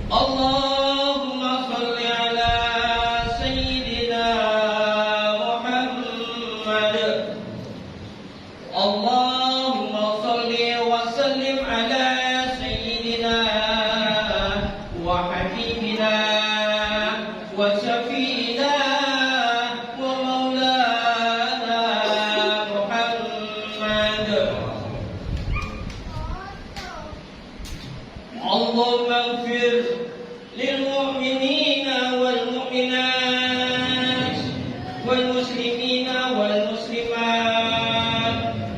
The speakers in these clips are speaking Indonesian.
Allahumma sholli ala Sayyidina Muhammad. Allahumma sholli wa sallim ala Sayyidina wa Habibina wa Syafi'ina wa Maulana Muhammad. Allahumma ighfir للمؤمنين والمؤمنات والمسلمين والمسلمات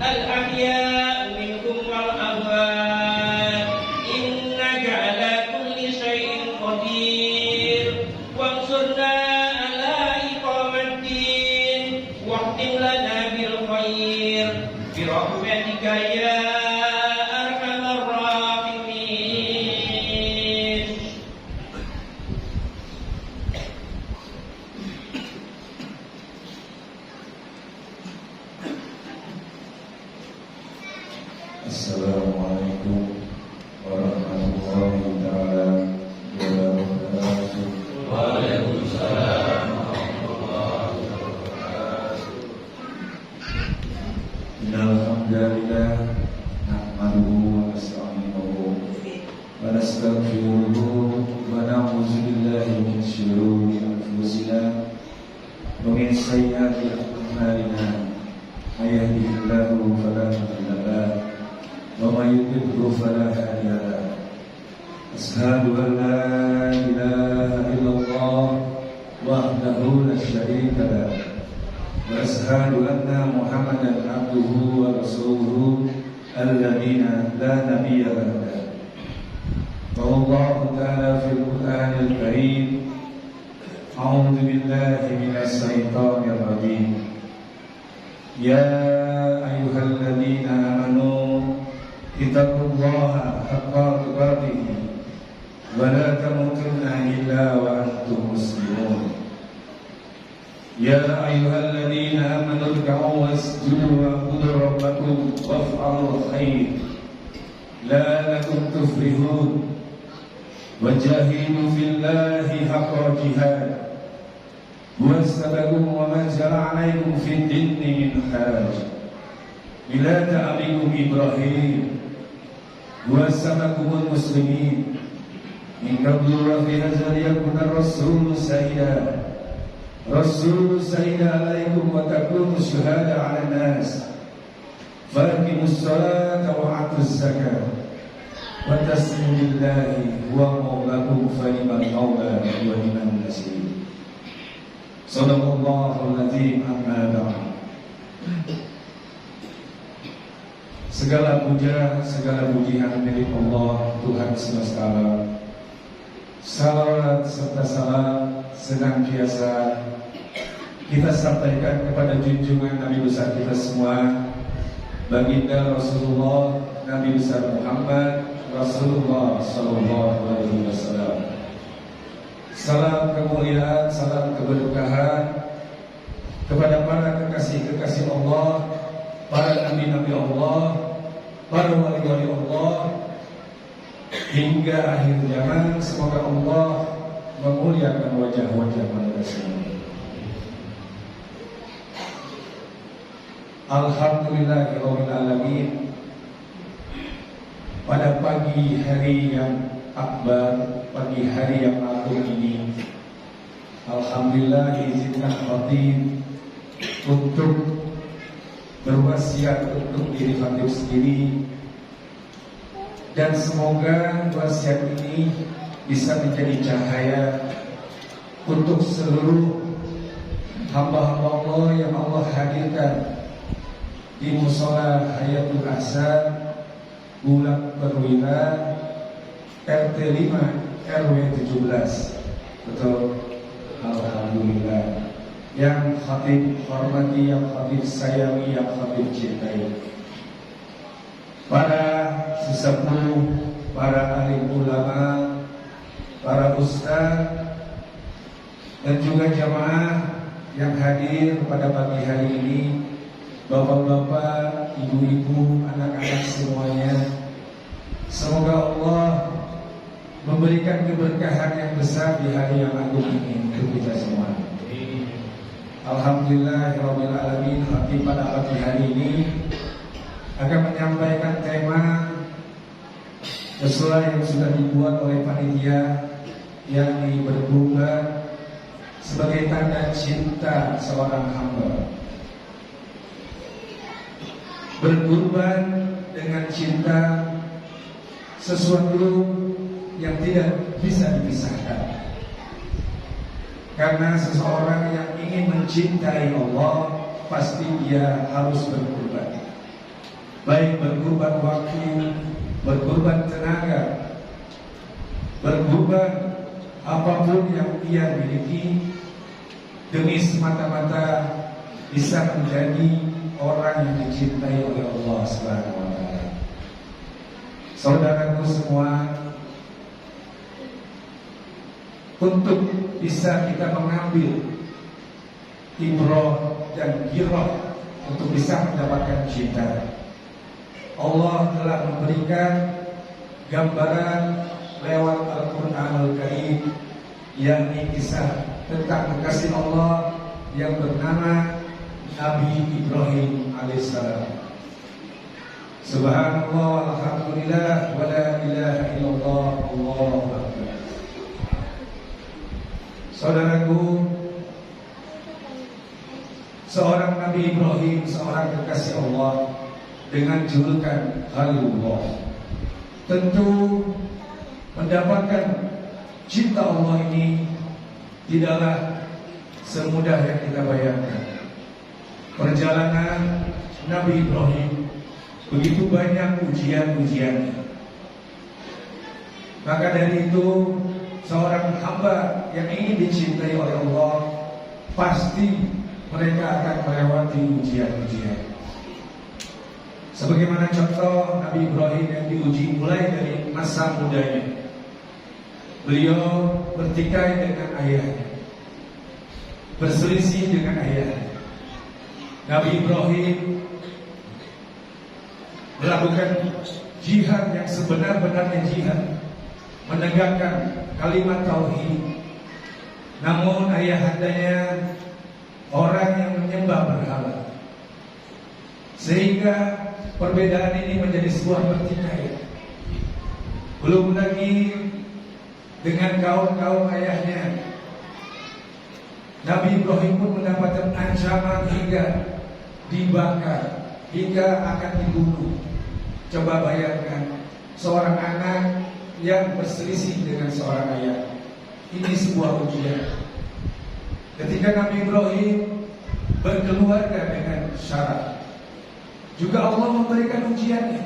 الأحياء منهم والأموات إنك على كل شيء قدير وانصرنا على إقامة الدين واختم لنا بالخير برحمتك يا أرحم الراحمين. Assalamualaikum warahmatullahi ta'ala wabarakatuh. Waalaikumsalam warahmatullahi wabarakatuh. Innal hamdalillah nahmaduhu wa nasta'inuhu wa nastaghfiruhu wa na'udzu billahi min shururi anfusina wa min sayyiati a'malina. May yahdihillahu fala mudilla lahu ومن يضلل فلا هادي له. أشهد أن لا إله إلا الله وحده لا شريك له وأشهد أن محمدا عبده ورسوله الذين لا نبي بعده. قال الله تعالى في القرآن الكريم أعوذ بالله من الشيطان الرجيم يا أيها الذين آمنوا اتقوا الله حق تقاته ولا تموتن إلا وأنتم مسلمون. يا أيها الذين آمنوا اركعوا واسجدوا واعبدوا ربكم وافعلوا الخير لعلكم تفلحون وجاهدوا في الله حق جهاده واستبقوا وما جرى عليكم في الدين من حرج ملة أبيكم إبراهيم وسمكم المسلمين من قبل وفي هذا ليكون الرسول سيدا عليكم وتكونوا شهادة على الناس فأقيموا الصلاة وآتوا الزكاة وتسلموا لله هو مولاكم فنعم المولى ونعم النصير. صدق الله العظيم. أما بعد. Segala puja, segala pujian milik Allah Tuhan semesta alam. Salawat serta salam senantiasa kita sampaikan kepada junjungan Nabi besar kita semua, baginda Rasulullah Nabi besar Muhammad Rasulullah Sallallahu Alaihi Wasallam. Salam kemuliaan, salam keberkahan kepada para kekasih-kekasih Allah, para nabi-nabi Allah, para wali-wali Allah hingga akhir zaman. Semoga Allah memuliakan wajah-wajah mereka semua. Alhamdulillahirabbil alamin. Pada pagi hari yang akbar, pagi hari yang agung ini, alhamdulillah diizinkan khatib untuk berwasiat untuk diri khatib sendiri, dan semoga wasiat ini bisa menjadi cahaya untuk seluruh hamba-hamba Allah yang Allah hadirkan di Mushola Hayatul Ahsan Bulak Perwira RT 5 RW 17. Betul, alhamdulillah. Yang khatib hormati, yang khatib sayangi, yang khatib cintai, para sesepuh, para alim ulama, para ustaz, dan juga jamaah yang hadir pada pagi hari ini, bapak-bapak, ibu-ibu, anak-anak semuanya. Semoga Allah memberikan keberkahan yang besar di hari yang agung ini untuk kita semua. Alhamdulillah Alamin. Hati pada pagi hari ini akan menyampaikan tema sesuai yang sudah dibuat oleh panitia, yakni berkurban sebagai tanda cinta seorang hamba. Berkurban dengan cinta sesuatu yang tidak bisa dipisahkan. Karena seseorang yang ingin mencintai Allah, pasti dia harus berkurban. Baik berkurban waktu, berkurban tenaga, berkurban apapun yang ia miliki, demi semata-mata bisa menjadi orang yang dicintai oleh Allah Subhanahu wa taala. Saudaraku semua, untuk bisa kita mengambil ibrah dan girah untuk bisa mendapatkan cinta, Allah telah memberikan gambaran lewat Al-Quranul Karim, yakni kisah tentang kekasih Allah yang bernama Nabi Ibrahim alaihissalam. Subhanallah, alhamdulillah, wa la ilaha illallah, Allahu akbar. Saudaraku, seorang Nabi Ibrahim, seorang kekasih Allah dengan julukan Khalilullah, tentu mendapatkan cinta Allah ini tidaklah semudah yang kita bayangkan. Perjalanan Nabi Ibrahim begitu banyak ujian-ujiannya. Maka dari itu, seorang hamba yang ingin dicintai oleh Allah, pasti mereka akan melewati ujian-ujian. Sebagaimana contoh Nabi Ibrahim yang diuji mulai dari masa mudanya. Beliau bertikai dengan ayahnya, berselisih dengan ayahnya. Nabi Ibrahim melakukan jihad yang sebenar-benarnya jihad, menegakkan kalimat tauhid. Namun ayahandanya orang yang menyembah berhala, sehingga perbedaan ini menjadi sebuah pertikaian. Belum lagi dengan kaum ayahnya, Nabi Ibrahim pun mendapatkan ancaman hingga dibakar, hingga akan dibunuh. Coba bayangkan seorang anak yang berselisih dengan seorang ayah. Ini sebuah ujian. Ketika Nabi Ibrahim berkeluarga dengan syarat, juga Allah memberikan ujiannya,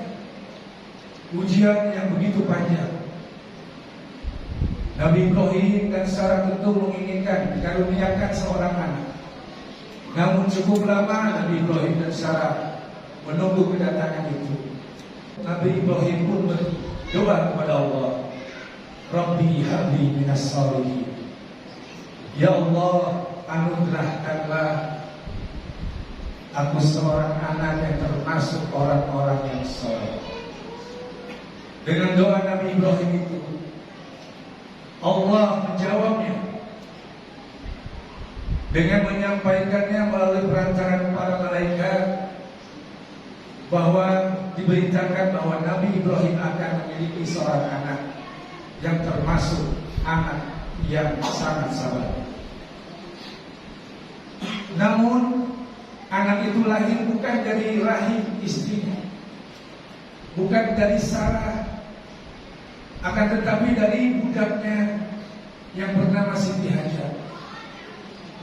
ujian yang begitu panjang. Nabi Ibrahim dan Sarah tentu menginginkan dikaruniakan seorang anak. Namun cukup lama Nabi Ibrahim dan Sarah menunggu kedatangan itu. Nabi Ibrahim pun berdoa kepada Allah, Rabbi habli minas shalihin. Ya Allah, anugerahkanlah aku seorang anak yang termasuk orang-orang yang saleh. Dengan doa Nabi Ibrahim itu, Allah menjawabnya dengan menyampaikannya melalui perantaran para malaikat, bahwa diberitakan bahwa Nabi Ibrahim akan memiliki seorang anak yang termasuk anak yang sangat sabar. Namun anak itu lahir bukan dari rahim istrinya, bukan dari Sarah, akan tetapi dari budaknya yang bernama Siti Hajar.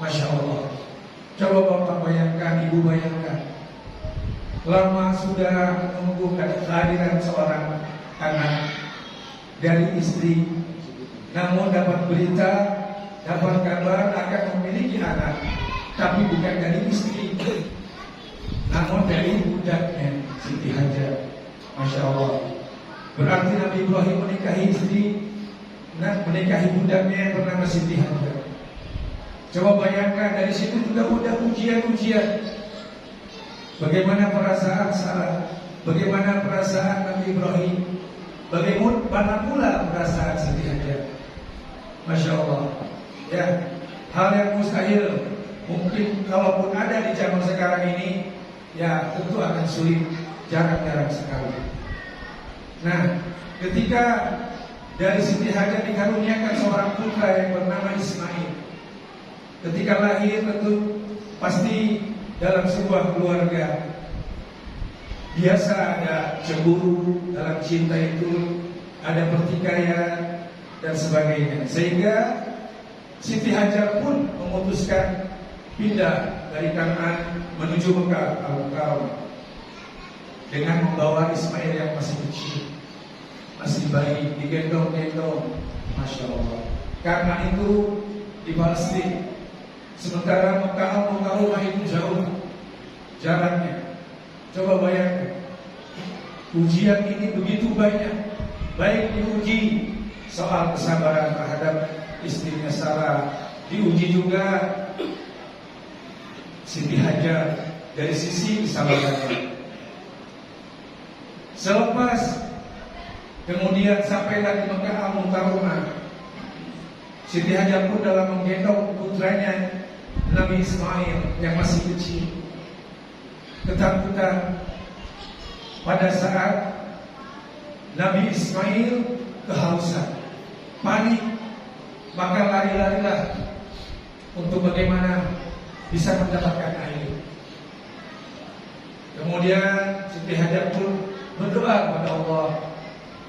Masya Allah. Coba Bapak bayangkan, Ibu bayangkan, lama sudah menunggu kehadiran seorang anak dari istri, namun dapat berita, dapat kabar akan memiliki anak, tapi bukan dari istri, namun dari budaknya Siti Hajar. Masya Allah. Berarti Nabi Ibrahim menikahi istri, menikahi budaknya yang bernama Siti Hajar. Coba bayangkan, dari situ juga udah ujian-ujian. Bagaimana perasaan Sarah, bagaimana perasaan Nabi Ibrahim Bagaimana pula perasaan Siti Hajar? Masya Allah. Ya, hal yang mustahil mungkin kalaupun ada di zaman sekarang ini, ya tentu akan sulit, jarang-jarang sekali. Nah, ketika dari Siti Hajar dikaruniakan seorang putra yang bernama Ismail, ketika lahir tentu pasti dalam sebuah keluarga biasa ada cemburu, dalam cinta itu ada pertikaian dan sebagainya. Sehingga Siti Hajar pun memutuskan pindah dari Kan'an menuju Mekah Al-Mukarramah dengan membawa Ismail yang masih kecil, masih bayi, digendong-gendong. Masya Allah. Karena itu di Palestina, sementara Mekah Al-Mukarramah itu jauh jaraknya. Coba bayangkan, ujian ini begitu banyak, baik diuji soal kesabaran terhadap istrinya Sarah, diuji juga Siti Hajar dari sisi kesabarannya. Selepas kemudian sampailah di Mekah Al-Mukarramah, Siti Hajar pun dalam menggendong putranya Nabi Ismail yang masih kecil, ketakutan pada saat Nabi Ismail kehausan, panik, maka lari-larilah untuk bagaimana bisa mendapatkan air. Kemudian Siti Hajar pun berdoa kepada Allah,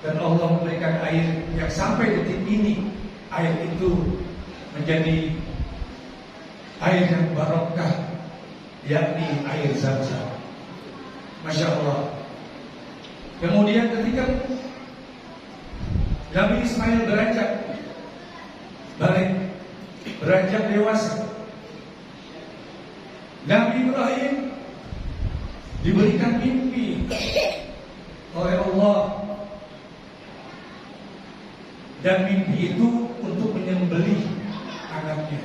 dan Allah memberikan air yang sampai detik ini air itu menjadi air yang barokah, yakni air Zam-Zam. Masya Allah. Kemudian ketika Nabi Ismail beranjak balik, beranjak dewasa, Nabi Ibrahim diberikan mimpi oleh Allah, dan mimpi itu untuk menyembelih anaknya.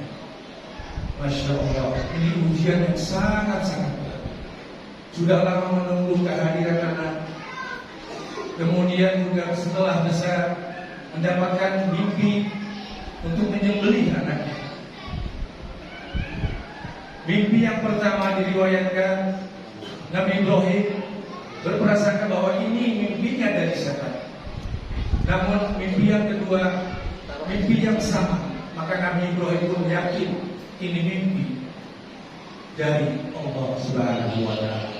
Masya Allah, ini ujian yang sangat-sangat berat. Sudah lama menunggu kehadiran anak, kemudian juga setelah besar mendapatkan mimpi untuk menyembelih anaknya. Mimpi yang pertama diriwayatkan Nabi Ibrahim berprasangka bahwa ini mimpinya dari setan. Namun mimpi yang kedua, mimpi yang sama, maka Nabi Ibrahim pun yakin ini mimpi dari Allah Subhanahu wa Ta'ala.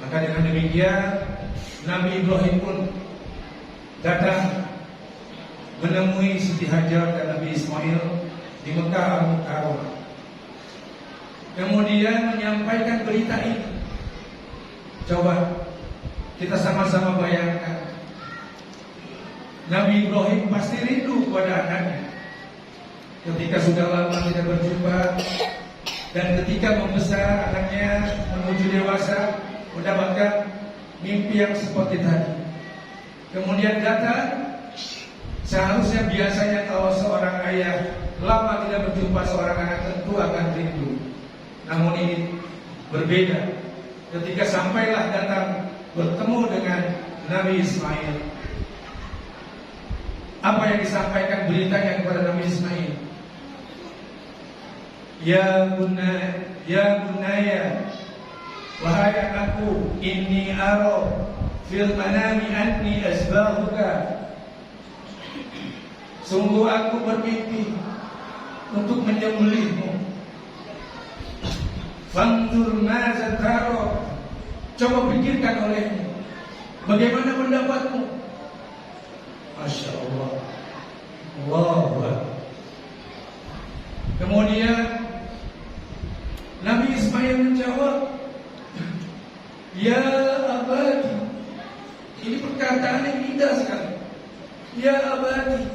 Maka dengan demikian Nabi Ibrahim pun datang menemui Siti Hajar dan Nabi Ismail di Mekah Al-Mukarramah. Kemudian menyampaikan berita ini. Coba kita sama-sama bayangkan, Nabi Ibrahim pasti rindu kepada anaknya ketika sudah lama tidak berjumpa, dan ketika membesar anaknya menuju dewasa mendapatkan mimpi yang seperti tadi. Kemudian datang, seharusnya biasanya kalau seorang ayah lama tidak berjumpa seorang anak tentu akan rindu. Namun ini berbeda. Ketika sampailah datang bertemu dengan Nabi Ismail, apa yang disampaikan beritanya kepada Nabi Ismail? Ya bunaya, wahai anakku, inni ara fil manami anni asbahuka. Sungguh aku bermimpi untuk menyembelihmu. Fanzur maza tara, coba pikirkan olehmu, bagaimana pendapatmu? Masya Allah, Allahu Akbar. Kemudian Nabi Ismail menjawab, ya abadi. Ini perkataan yang indah sekali. Ya abadi,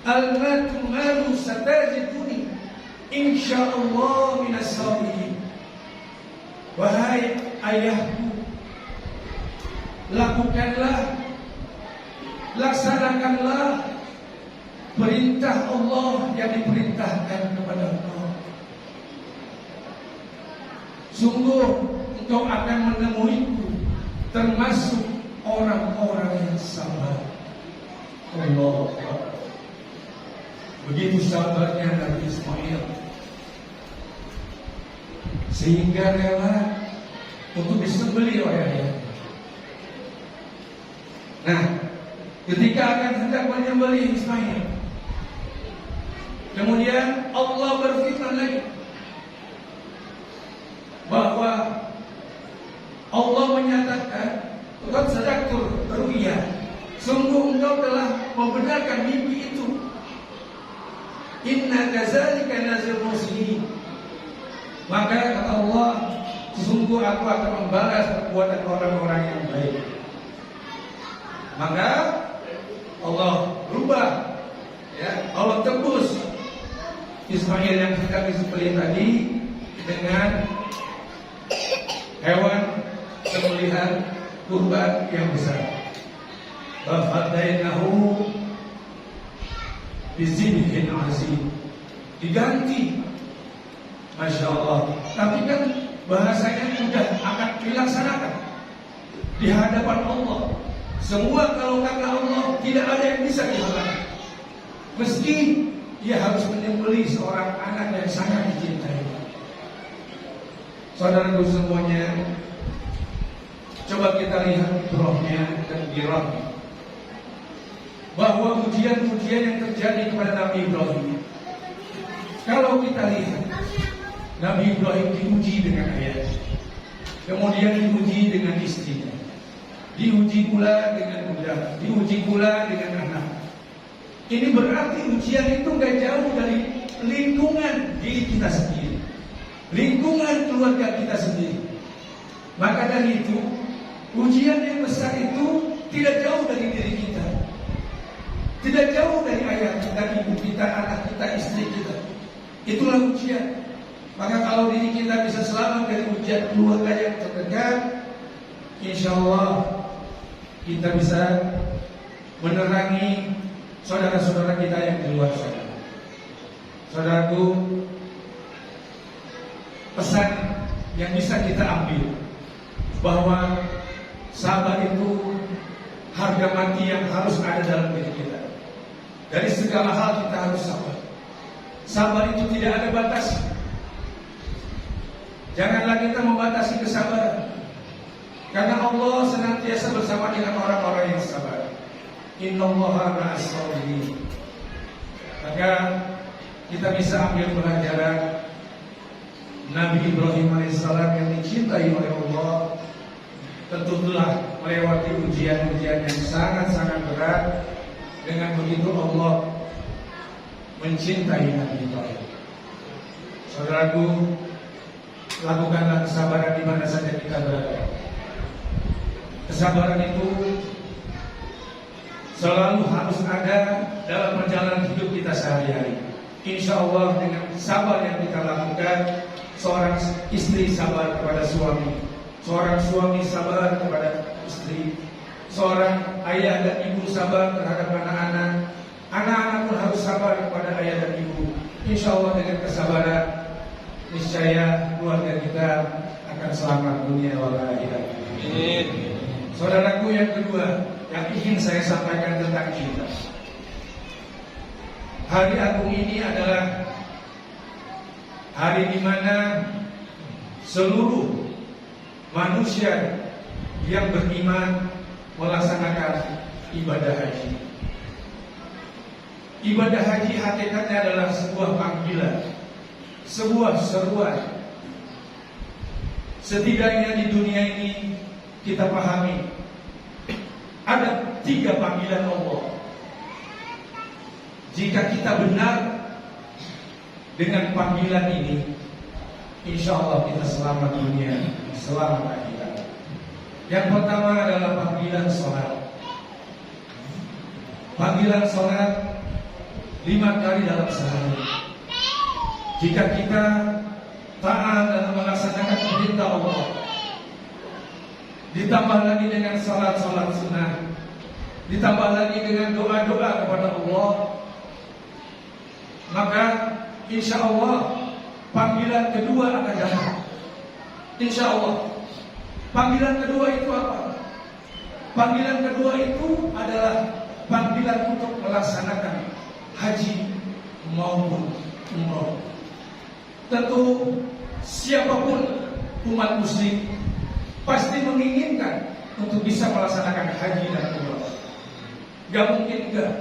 al-matu malu satajiduni insyaallah minas sabirin. Wahai ayahku, lakukanlah, laksanakanlah perintah Allah yang diperintahkan kepada engkau. Sungguh engkau akan menemuiku termasuk orang-orang yang sabar. Allah, begitu sabarnya Nabi Ismail, sehingga rela untuk disembelih oleh ayahnya. Nah, ketika akan hendak menyembelih Ismail, kemudian Allah berfirman lagi bahwa Allah menyatakan, "Qad sadaqtur ru'ya." Sungguh engkau telah membenarkan mimpi itu. Inna kadzalika nazil muslimin. Maka kata Allah, sungguh aku akan membalas perbuatan orang-orang yang baik. Maka Allah rubah, ya, Allah tebus Ismail yang hendak disembelih tadi dengan hewan sembelihan kurban yang besar. Fafadainahu bizibhin azim. Diganti, Masya Allah. Tapi kan bahasanya sudah akan dilaksanakan di hadapan Allah. Semua kalau karena Allah tidak ada yang bisa dihalangi. Meski dia harus menyembelih seorang anak yang sangat dicintai. Saudaraku semuanya, coba kita lihat rohnya dan dirahmi bahwa ujian-ujian yang terjadi kepada Nabi Ibrahim. Kalau kita lihat, Nabi Ibrahim diuji dengan ayahnya, kemudian diuji dengan istrinya, diuji pula dengan budak, diuji pula dengan anak. Ini berarti ujian itu gak jauh dari lingkungan diri kita sendiri, lingkungan keluarga kita sendiri. Maka dari itu, ujian yang besar itu tidak jauh dari diri kita, tidak jauh dari ayah kita, ibu kita, anak kita, istri kita. Itulah ujian. Maka kalau diri kita bisa selamat dari ujian keluarga yang terdekat, insya Allah kita bisa menerangi saudara-saudara kita yang di luar sana. Saudaraku, pesan yang bisa kita ambil bahwa sabar itu harga mati yang harus ada dalam diri kita. Dari segala hal kita harus sabar. Sabar itu tidak ada batas. Janganlah kita membatasi kesabaran, karena Allah senantiasa bersama dengan orang-orang yang sabar. Innallaha ma'as sabirin. Maka kita bisa ambil pelajaran Nabi Ibrahim alaihissalam yang dicintai oleh Allah, tentu telah melewati ujian-ujian yang sangat-sangat berat. Dengan begitu Allah mencintai Nabi Ibrahim. Saudaraku, lakukanlah kesabaran di mana saja kita berada. Kesabaran itu selalu harus ada dalam perjalanan hidup kita sehari-hari. Insya Allah dengan sabar yang kita lakukan, seorang istri sabar kepada suami, seorang suami sabar kepada istri, seorang ayah dan ibu sabar terhadap anak-anak, anak-anak pun harus sabar kepada ayah dan ibu. Insya Allah dengan kesabaran, niscaya keluarga kita akan selamat dunia wal akhirat. Saudaraku, yang kedua yang ingin saya sampaikan tentang cinta. Hari agung ini adalah hari di mana seluruh manusia yang beriman melaksanakan ibadah haji. Ibadah haji hakikatnya adalah sebuah panggilan, sebuah seruan. Setidaknya di dunia ini kita pahami ada 3 panggilan Allah. Jika kita benar dengan panggilan ini, insya Allah kita selamat dunia, selamat akhirat. Yang pertama adalah panggilan sholat. Panggilan sholat 5 kali dalam sehari. Jika kita taat dalam melaksanakan perintah Allah, ditambah lagi dengan salat-salat sunnah, ditambah lagi dengan doa-doa kepada Allah, maka insya Allah panggilan kedua akan datang. Insya Allah. Panggilan kedua itu apa? Panggilan kedua itu adalah panggilan untuk melaksanakan haji maupun umroh. Tentu siapapun umat muslim pasti menginginkan untuk bisa melaksanakan haji dan umroh. Gak mungkin enggak.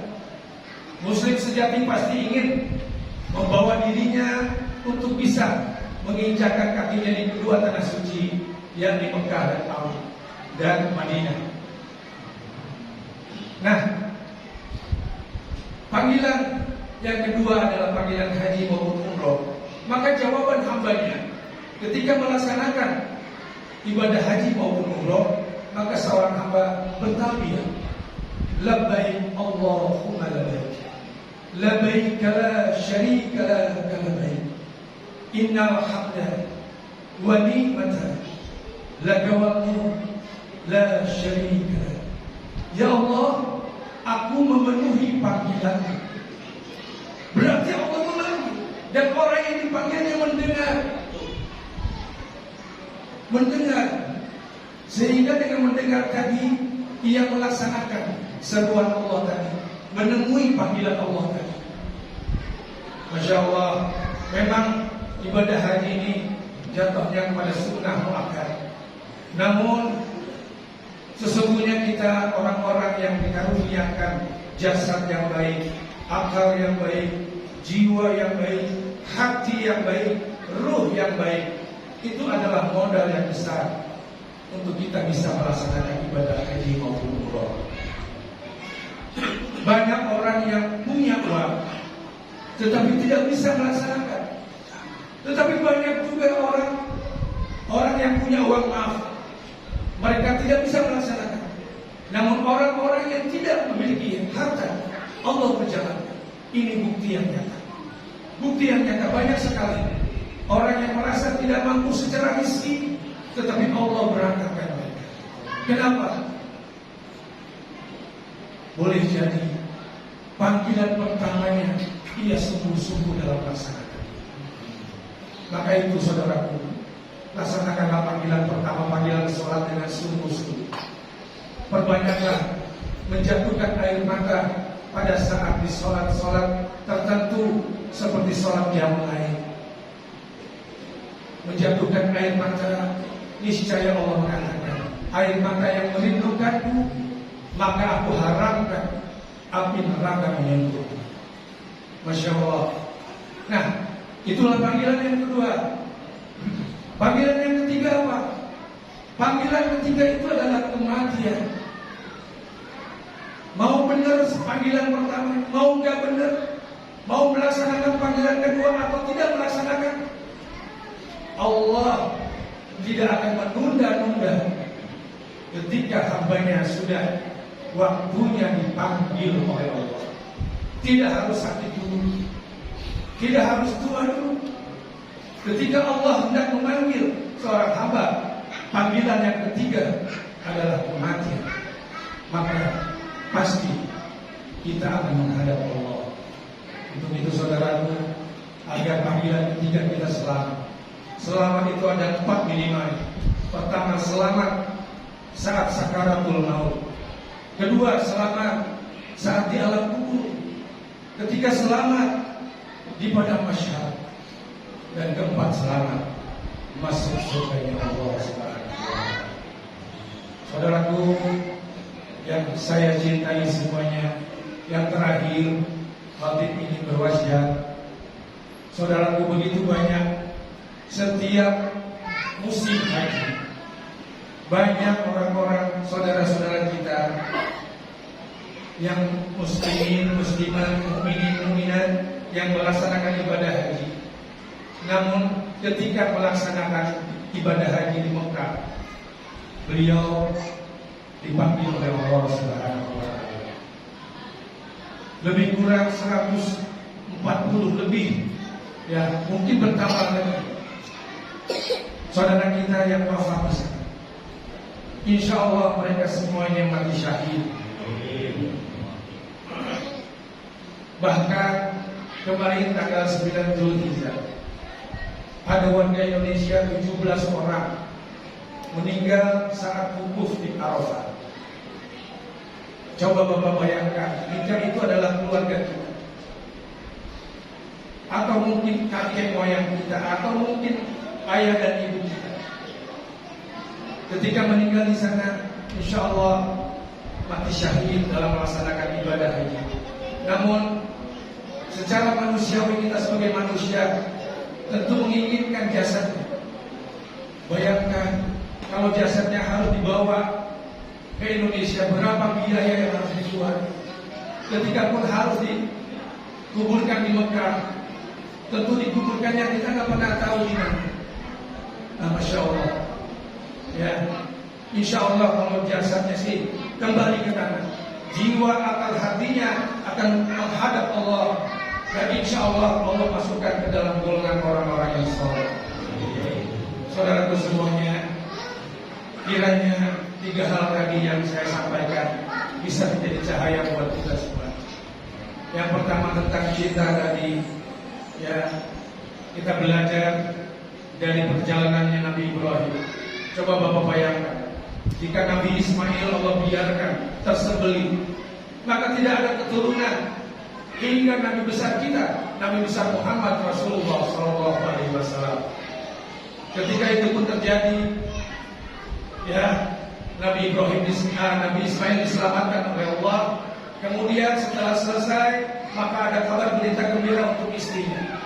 Muslim sejati pasti ingin membawa dirinya untuk bisa menginjakkan kakinya di kedua tanah suci, yang di Mekah dan Madinah. Nah, panggilan yang kedua adalah panggilan haji maupun umroh. Maka jawaban hambanya ketika melaksanakan ibadah haji maupun umroh, maka seorang hamba bertalbiyah, labbaik Allahumma labbaik, labbaik la syarika laka labbaik, innal hamda wa ni'mata laka wal mulk la syarika lak. Ya Allah, aku memenuhi panggilanmu. Berarti Allah memanggil, dan orang yang dipanggilnya mendengar, sehingga dengan mendengar tadi ia melaksanakan seruan Allah tadi, menemui panggilan Allah tadi. Masya Allah, memang ibadah haji ini jatuhnya kepada sunnah muakkad. Namun sesungguhnya kita orang-orang yang dikaruniakan jasad yang baik, akal yang baik, jiwa yang baik, hati yang baik, ruh yang baik, itu adalah modal yang besar untuk kita bisa melaksanakan ibadah haji maupun umroh. Banyak orang yang punya uang tetapi tidak bisa melaksanakan. Tetapi banyak juga orang yang punya uang, mereka tidak bisa melaksanakan. Namun orang-orang yang tidak memiliki harta, Allah berjalan. Ini bukti yang nyata. Bukti yang nyata banyak sekali. Orang yang merasa tidak mampu secara rizki, tetapi Allah berangkatkan mereka. Kenapa? Boleh jadi panggilan pertamanya ia sungguh-sungguh dalam melaksanakan. Maka itu saudaraku, laksanakanlah panggilan pertama, panggilan sholat dengan sungguh-sungguh. Perbanyaklah menjatuhkan air mata pada saat di sholat-sholat tertentu seperti sholat qiyamul lail. Menjatuhkan air mata, niscaya Allah mengatakan, air mata yang merindukanku, maka aku haramkan api neraka menyentuhmu. Masya Allah. Nah, itulah panggilan yang kedua. Panggilan yang ketiga apa? Panggilan ketiga itu adalah kematian. Mau benar panggilan pertama, mau enggak benar, mau melaksanakan panggilan kedua atau tidak melaksanakan, Allah tidak akan menunda-nunda ketika hambanya sudah waktunya dipanggil oleh Allah. Tidak harus sakit dulu, tidak harus tua dulu. Ketika Allah hendak memanggil seorang hamba, panggilan yang ketiga adalah kematian, maka pasti kita akan menghadap Allah. Untuk itu saudaraku, agar panggilan ketiga kita selamat. Selamat itu ada 4 minimal. Pertama, selamat saat sakaratul maut. Kedua, selamat saat di alam kubur. Ketiga, selamat di padang mahsyar. Dan keempat, selamat masuk surga Allah Subhanahu wa taala. Saudaraku yang saya cintai semuanya, yang terakhir khatib ini berwasiat. Saudaraku, begitu banyak setiap musim haji, banyak orang-orang saudara-saudara kita yang muslimin, muslimat, mukminin, mukminat yang melaksanakan ibadah haji. Namun ketika melaksanakan ibadah haji di Mekah, beliau dipanggil oleh Allah Subhanahu wa taala. Lebih kurang 140 lebih, ya mungkin bertambah lagi, saudara kita yang wafat besar. Insya Allah mereka semuanya mati syahid. Bahkan kemarin tanggal 9 Zulhijjah ada warga Indonesia 17 orang meninggal saat wukuf di Arafah. Coba Bapak bayangkan, jika itu adalah keluarga kita, atau mungkin kakek moyang kita, atau mungkin ayah dan ibu kita. Ketika meninggal di sana, insya Allah mati syahid dalam melaksanakan ibadah haji. Namun secara manusiawi kita sebagai manusia tentu menginginkan jasadnya. Bayangkan kalau jasadnya harus dibawa ke Indonesia, berapa biaya yang harus dikeluarkan. Ketika pun harus dikuburkan di Mekah, tentu dikuburkannya kita nggak pernah tahu di mana. Nah, Masya Allah, ya, Insya Allah kalau jasadnya sih kembali ke tanah, jiwa akal hatinya akan menghadap Allah, dan Insya Allah Allah masukkan ke dalam golongan orang-orang yang saleh. Saudaraku semuanya, kiranya 3 hal tadi yang saya sampaikan bisa menjadi cahaya buat kita semua. Yang pertama tentang cinta tadi, ya, kita belajar dari perjalanannya Nabi Ibrahim. Coba Bapak bayangkan, jika Nabi Ismail Allah biarkan tersembelih, maka tidak ada keturunan hingga Nabi besar kita, Nabi besar Muhammad Rasulullah SAW. Ketika itu pun terjadi, ya, Nabi Ismail diselamatkan oleh Allah. Kemudian setelah selesai, maka ada kabar berita gembira untuk istrinya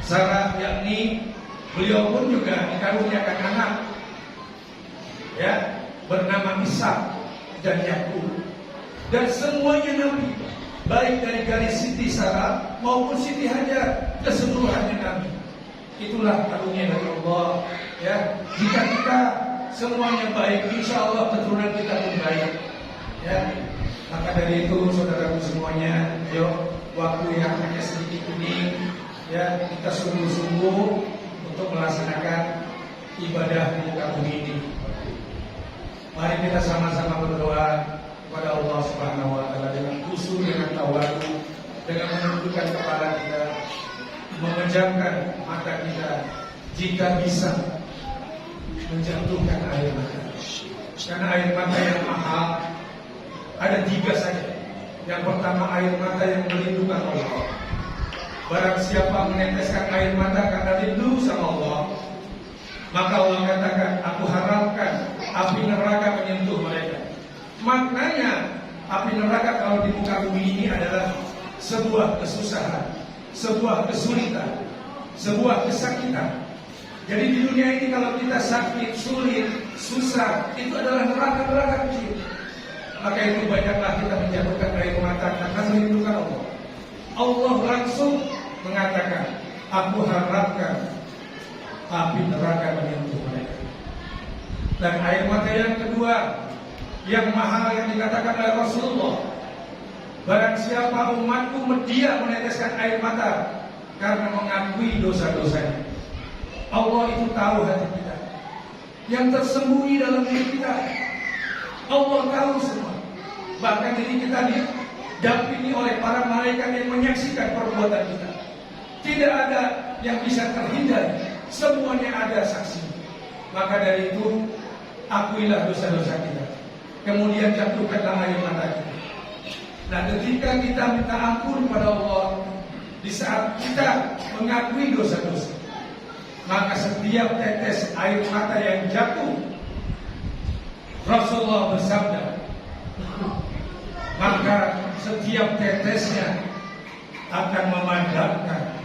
Sarah, yakni beliau pun juga dikaruniakan anak, ya, bernama Ishak dan Yakub. Dan semuanya Nabi, baik dari garis Siti Sarah maupun Siti Hajar, keseluruhannya Nabi. Itulah karunia dari Allah, ya. Jika kita semuanya baik, insya Allah keturunan kita pun baik, ya. Maka dari itu saudaraku semuanya, yuk, waktu yang hanya sedikit ini, ya, kita sungguh-sungguh untuk melaksanakan ibadah di muka bumi ini. Mari kita sama-sama berdoa kepada Allah Subhanahu wa taala dengan khusyuk, dengan tawadhu, dengan menundukkan kepala kita, memejamkan mata kita, jika bisa menjatuhkan air mata. Karena air mata yang mahal ada 3 saja. Yang pertama, air mata yang merindukan Allah. Barang siapa meneteskan air mata karena rindu sama Allah, maka Allah katakan, aku harapkan api neraka menyentuh mereka. Maknanya api neraka kalau di muka bumi ini adalah sebuah kesusahan, sebuah kesulitan, sebuah kesakitan. Jadi di dunia ini kalau kita sakit, sulit, susah, itu adalah neraka-neraka kecil. Maka itu banyaklah kita menjatuhkan air mata karena merindukan Allah. Allah langsung mengatakan, aku harapkan api neraka menyentuh mereka. Dan air mata yang kedua, yang mahal yang dikatakan oleh Rasulullah, barang siapa umatku dia meneteskan air mata karena mengakui dosa-dosanya. Allah itu tahu hati kita, yang tersembunyi dalam diri kita. Allah tahu semua. Bahkan diri kita didampingi oleh para malaikat yang menyaksikan perbuatan kita. Tidak ada yang bisa terhindar, semuanya ada saksi. Maka dari itu, akuilah dosa-dosa kita, kemudian jatuhkanlah air mata kita. Nah, ketika kita minta ampun pada Allah, di saat kita mengakui dosa-dosa, maka setiap tetes air mata yang jatuh, Rasulullah bersabda, maka setiap tetesnya akan memadamkan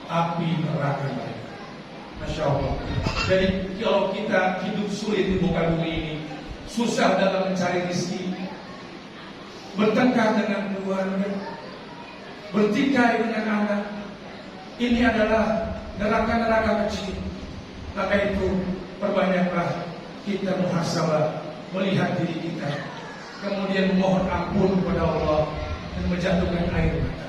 api neraka mereka. Masya Allah. Jadi kalau kita hidup sulit di muka bumi ini, susah dalam mencari rezeki, bertengkar dengan keluarga, bertikai dengan anak, ini adalah neraka-neraka kecil. Maka itu perbanyaklah kita muhasabah, melihat diri kita, kemudian memohon ampun kepada Allah dan menjatuhkan air mata.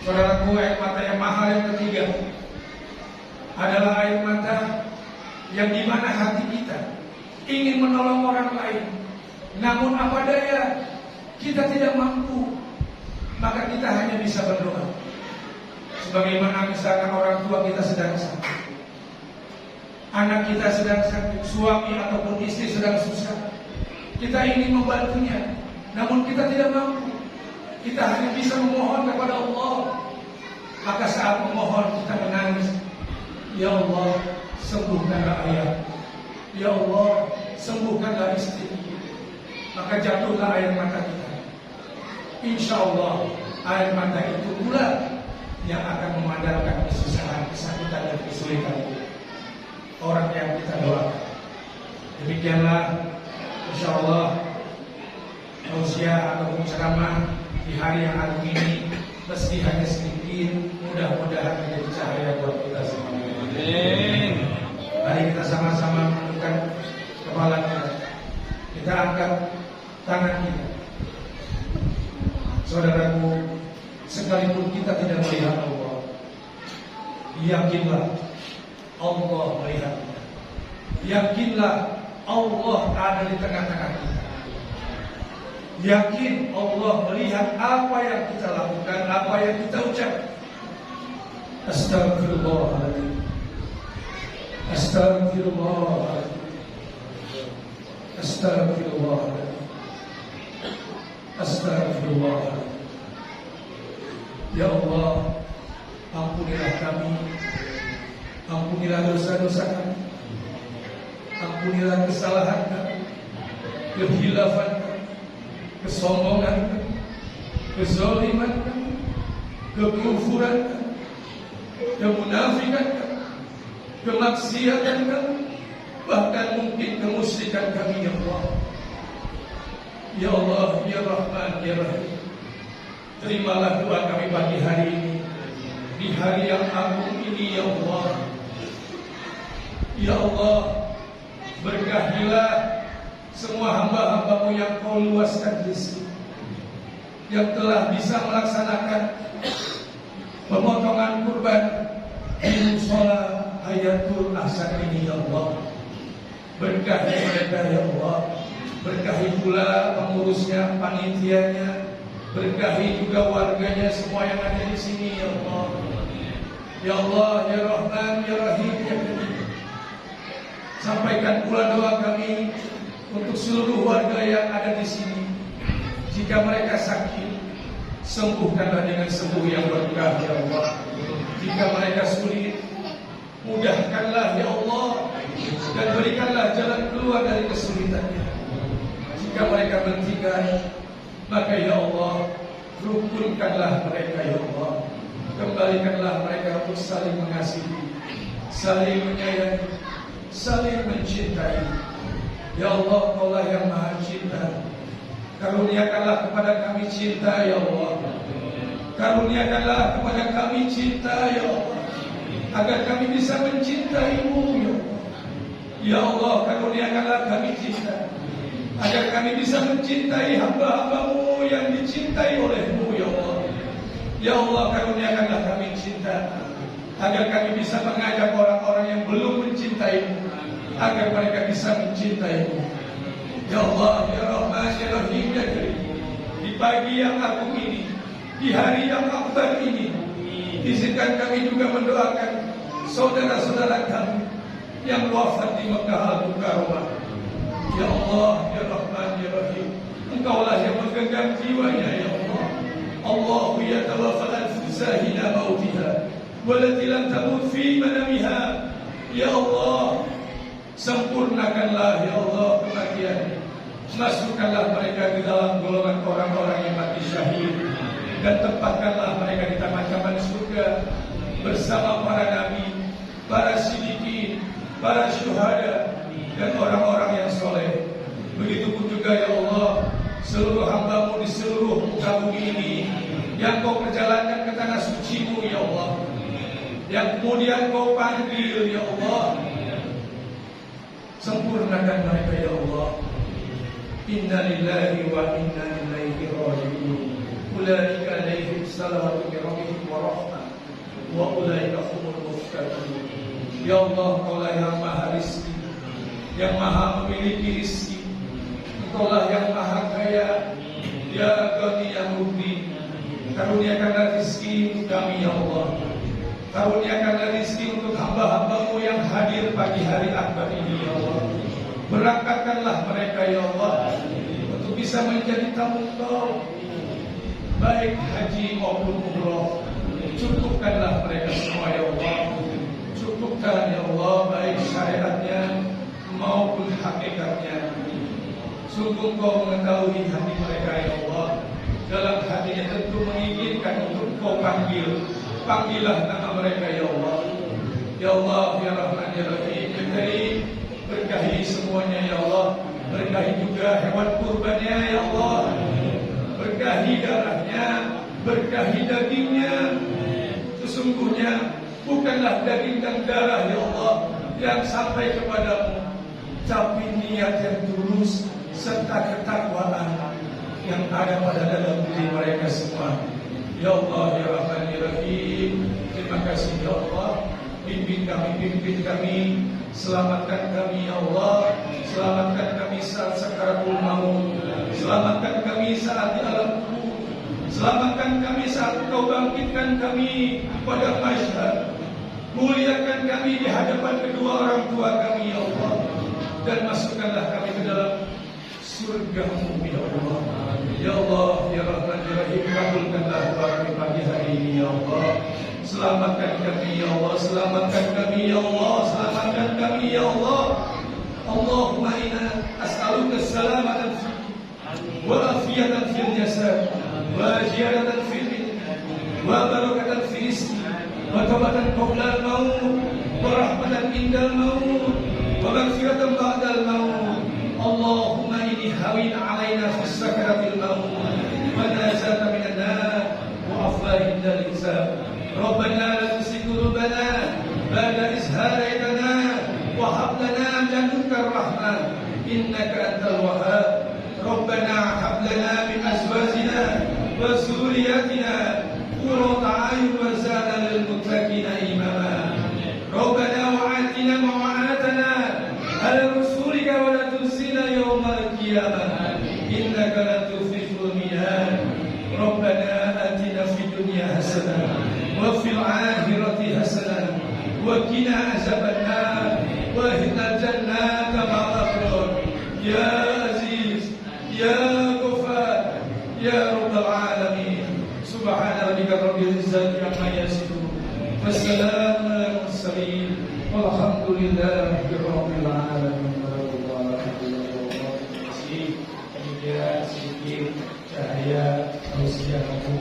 Saudaraku, air mata yang mahal yang ketiga adalah air mata yang dimana hati kita ingin menolong orang lain, namun apa daya kita tidak mampu, maka kita hanya bisa berdoa. Sebagaimana misalkan orang tua kita sedang sakit, anak kita sedang sakit, suami ataupun istri sedang susah, kita ingin membantunya, namun kita tidak mampu. Kita hanya bisa memohon kepada Allah. Maka saat memohon kita menangis, ya Allah, sembuhkanlah ayah. Ya Allah, sembuhkanlah istri. Maka jatuhlah air mata kita. Insya Allah air mata itu pula yang akan memadamkan kesusahan, kesakitan dan kesulitan orang yang kita doakan. Demikianlah insya Allah tausiah atau ceramah di hari yang agung ini, meski hanya sedikit, mudah-mudahan menjadi cahaya buat kita semua. Amin. Mari kita sama-sama menundukkan kepala kita. Kita angkat tangan kita. Saudaraku, sekalipun kita tidak melihat Allah, yakinlah Allah melihat kita. Yakinlah Allah ada di tengah-tengah kita. Yakin Allah melihat apa yang kita lakukan, apa yang kita ucapkan. Astagfirullahaladzim. Astagfirullahaladzim. Astagfirullahaladzim. Astagfirullahaladzim. Ya Allah, ampunilah kami, ampunilah dosa-dosa kami, ampunilah kesalahan kami, kehilafan kami, kesombongan kami, kezaliman kami, kekufuran kami, kemunafikan kami, kemaksiatan kami, bahkan mungkin kemusyrikan kami, ya Allah. Ya Allah, ya Rahman, ya Rahim, terimalah doa kami pagi hari ini, di hari yang agung ini, ya Allah. Ya Allah, berkahilah semua hamba-hambamu yang kau luaskan rezeki, yang telah bisa melaksanakan pemotongan kurban di mushola Hayatul Ahsan ini, ya Allah. Berkahi mereka, ya Allah. Berkahi pula pengurusnya, panitianya. Berkahi juga warganya semua yang ada di sini, ya Allah. Ya Allah, ya Rahman, ya Rahim, ya Karim. Sampaikan pula doa kami untuk seluruh warga yang ada di sini. Jika mereka sakit, sembuhkanlah dengan sembuh yang berkah, ya Allah. Jika mereka sulit, mudahkanlah, ya Allah, dan berikanlah jalan keluar dari kesulitannya. Jika mereka bertikai, maka ya Allah, rukunkanlah mereka, ya Allah. Kembalikanlah mereka untuk saling mengasihi, saling menyayangi, saling mencintai. Ya Allah, Kaulah yang Maha Cinta. Karuniakanlah kepada kami cinta, ya Allah. Karuniakanlah kepada kami cinta, ya Allah, agar kami bisa mencintai-Mu, ya Allah. Ya Allah, karuniakanlah kami cinta, agar kami bisa mencintai hamba-hamba-Mu yang dicintai oleh-Mu, ya Allah. Ya Allah, karuniakanlah kami cinta, agar kami bisa mengajak orang-orang yang belum mencintai-Mu, agar mereka bisa mencintai-Mu. Ya Allah, ya Rahman, ya Rahim, ya Karim. Di pagi yang agung ini, di hari yang akbar ini, izinkan kami juga mendoakan saudara-saudara kami yang wafat di Mekah Al-Mukarramah. Ya Allah, ya Rahman, ya Rahim, Engkaulah yang menggenggam jiwanya, ya Allah. Allahu yatawaffal anfusa hina mautiha wallati lam tamut fi manamiha. Ya Allah, sempurnakanlah, ya Allah, kematian. Masukkanlah mereka di dalam golongan orang-orang yang mati syahid, dan tempatkanlah mereka di taman-taman surga bersama para nabi, para siddiqin, para syuhada, dan orang-orang yang soleh. Begitupun juga, ya Allah, seluruh hamba-Mu di seluruh muka bumi ini yang Kau perjalankan ke tanah suci-Mu, ya Allah, yang kemudian Kau panggil, ya Allah. Sempurnakan mereka, ya Allah. Inna lillahi wa inna ilaihi raji'un. Ulaika alaihim salawatu min rabbihim wa rahmah wa ulaika humul muhtadun. Ya Allah, Kaulah yang Maha Rizki, yang Maha memiliki rizki. Engkaulah yang Maha Kaya, ya Ghani ya Mugni. Karuniakanlah rizki kami, ya Allah. Karuniakanlah rizki untuk hamba-hamba-Mu yang hadir pagi hari akbar ini, ya Allah. Berangkatkanlah mereka, ya Allah, untuk untuk bisa menjadi tamu Engkau, baik haji maupun umroh. Cukupkanlah mereka semua ya Allah. Cukupkan ya Allah, baik syariatnya maupun hakikatnya. Sungguh Kau mengetahui hati mereka ya Allah. Dalam hatinya tentu menginginkan untuk Kau panggil. Panggillah nama mereka ya Allah. Ya Allah, ya Rahman, ya Rahim, ya Karim, berkahi semuanya ya Allah. Berkahi juga hewan kurbannya ya Allah. Berkahi darahnya, berkahi dagingnya. Sesungguhnya bukanlah daging dan darah ya Allah yang sampai kepadamu, tapi niat yang tulus serta ketakwaan yang ada pada dalam diri mereka semua. Ya Allah, ya Rahman, ya Rahim, terima kasih ya Allah. Pimpin kami, selamatkan kami ya Allah. Selamatkan kami saat sakaratul maut. Selamatkan kami saat di alam kubur. Selamatkan kami saat Engkau bangkitkan kami pada masyhad. Muliakan kami di hadapan kedua orang tua kami ya Allah. Dan masukkanlah kami ke dalam surga-Mu ya Allah. Ya Allah, ya Rahman, ya Rahim, kabulkanlah doa kami pagi hari ini ya Allah. Selamatkan kami ya Allah, selamatkan kami ya Allah, selamatkan kami ya Allah. Allahumma inna as'aluka salamatan wa afiyatan fil jasad wa ziyadatan fil ilm wa barakatan fil rizqi wa tawbatan qabla al-maut wa rahmatan indal maut wa maghfiratan ba'dal maut. Allahumma inni hawin 'alaina fi sakaratil maut wa najata minan nar wa afwa indal hisab. Rabbana la tuzigh qulubana ba'da idh hadaytana wa hab lana min ladunka rahmah innaka antal wahhab. Rabbana hab lana min azwajina wa dhurriyyatina qurrata a'yun waj'alna lil muttaqina imama. Rabbana wa'atina ma wa'adtana ala rusulika wa la tukhzina yawmal qiyamah innaka la tukhlifu al-mi'ad. Rabbana atina fid dunya hasanah wa fil akhirati hasanah wa qina azabannar wa qina jannata ma'al abrar. Ya Aziz, ya Ghafar, ya Rabbal alamin. Subhana rabbika rabbil izzati amma yasifun. Wassalamu alal mursalin. Walhamdulillahi rabbil alamin. Sedikit cahaya manusia maupun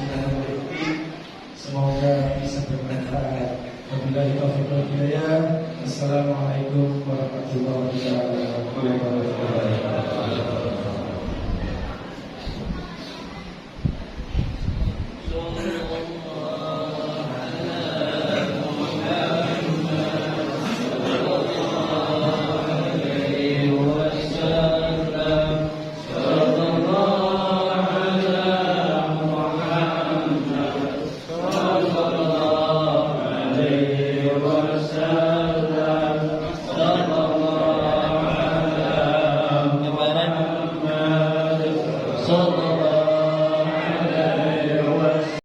semoga bisa bermanfaat. Wabillahi taufiq wal hidayah. Assalamualaikum warahmatullahi wabarakatuh.